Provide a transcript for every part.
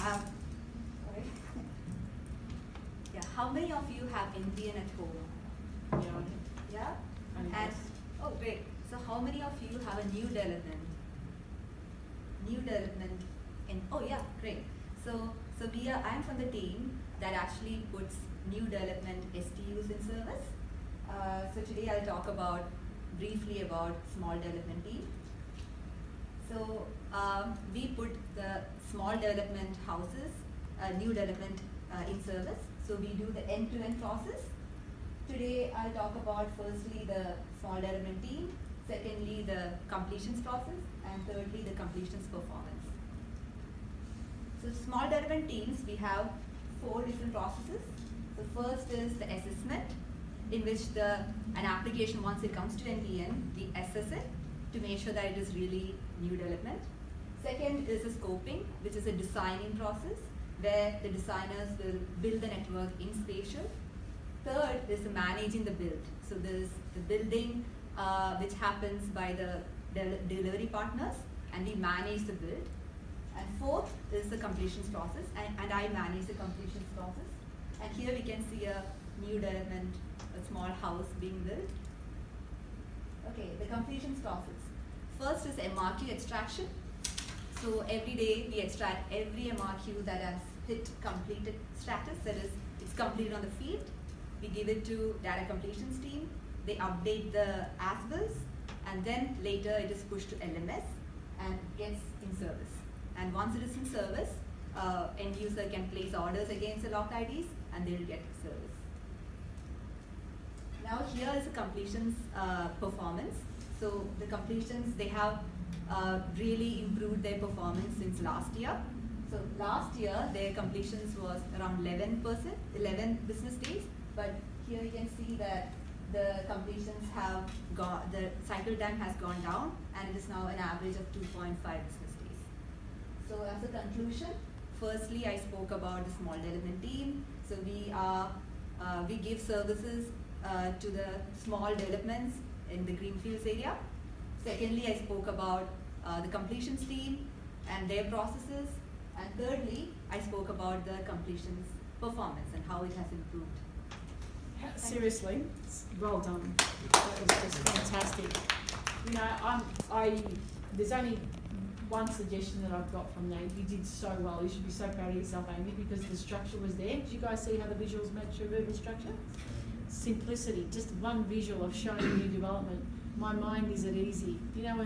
have, sorry. Yeah, how many of you have NBN at home? Yeah? And, oh great. So how many of you have a new development? New development in, oh yeah, great. So I'm from the team that actually puts new development STUs in service. So today I'll talk briefly about small development team. So we put the small development houses, new development in service. So we do the end-to-end process. Today I'll talk about firstly the small development team, secondly the completions process, and thirdly the completions performance. So small development teams, we have 4 different processes. So first is the assessment, in which an application, once it comes to NBN, we assess it to make sure that it is really new development. Second is the scoping, which is a designing process, where the designers will build the network in spatial. Third is the managing the build. So there's the building, which happens by the delivery partners, and we manage the build. And fourth is the completions process, and I manage the completions process. And here we can see a new development, a small house being built. Okay, the completions process. First is MRQ extraction. So every day we extract every MRQ that has hit completed status, that is, it's completed on the field. We give it to data completions team. They update the as-bills, and then later it is pushed to LMS and gets in service. And once it is in service, end user can place orders against the locked IDs, and they will get service. Now here is the completions performance. So the completions, they have really improved their performance since last year. So last year their completions was around 11%, 11 business days. But here you can see that the completions have got, the cycle time has gone down, and it is now an average of 2.5 business days. So as a conclusion, firstly I spoke about the small development team. So we give services to the small developments in the greenfields area. Secondly, I spoke about the completions team and their processes. And thirdly, I spoke about the completions performance and how it has improved. Seriously, well done. That was just fantastic. You know, there's only one suggestion that I've got from Nate. You did so well. You should be so proud of yourself, Amy, because the structure was there. Did you guys see how the visuals match your verbal structure? Simplicity, just one visual of showing new development. My mind is at easy. You know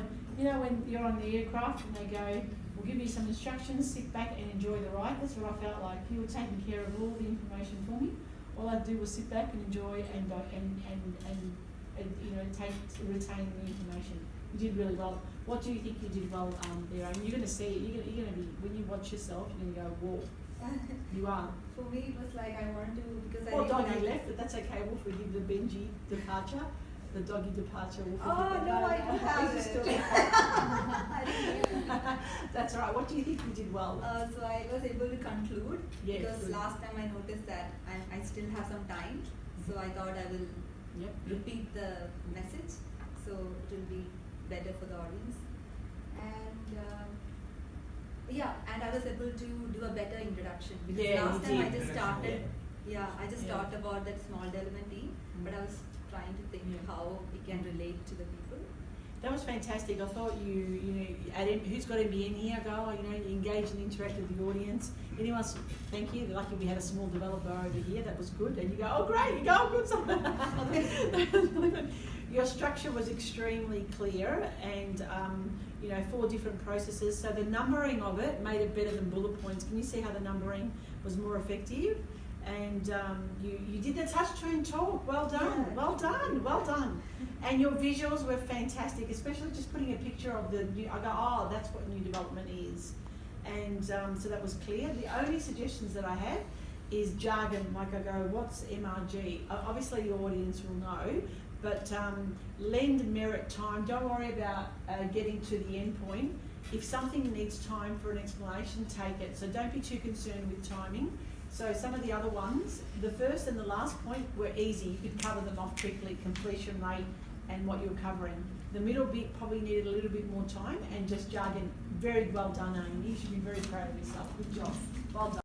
when you're on the aircraft and they go, we'll give you some instructions, sit back and enjoy the ride. That's what I felt like. You were taking care of all the information for me. All I'd do was sit back and enjoy and you know, retain the information. You did really well. What do you think you did well there? And you're going to see it. You're going to be, when you watch yourself, you're going to go, whoa. You are. For me, it was like I wanted to, because well, doggy left, but that's okay. We'll forgive the Benji departure, the doggy departure. We'll forgive oh no, I don't have it. That's all right. What do you think you did well? So I was able to conclude, yes, because good. Last time I noticed that I still have some time, so I thought I will repeat the message, so it will be better for the audience. And yeah, and I was able to do a better introduction, because last time I just started. I just talked about that small development team, but I was trying to think how it can relate to the people. That was fantastic. I thought you know, who's got NBN here? Go, you know, engage and interact with the audience. Anyone? Thank you. Lucky we had a small developer over here. That was good. And you go, oh great, you go, oh, good. Something. Your structure was extremely clear, and you know, 4 different processes. So the numbering of it made it better than bullet points. Can you see how the numbering was more effective? And you did the touchscreen talk. Well done, well done, well done. And your visuals were fantastic, especially just putting a picture of the new. I go, oh, that's what new development is. And so that was clear. The only suggestions that I have is jargon. Like I go, what's MRG? Obviously, the audience will know. But lend merit time. Don't worry about getting to the end point. If something needs time for an explanation, take it. So don't be too concerned with timing. So some of the other ones, the first and the last point were easy. You could cover them off quickly, completion rate and what you're covering. The middle bit probably needed a little bit more time, and just jargon. Very well done, Amy. You should be very proud of yourself. Good job. Well done.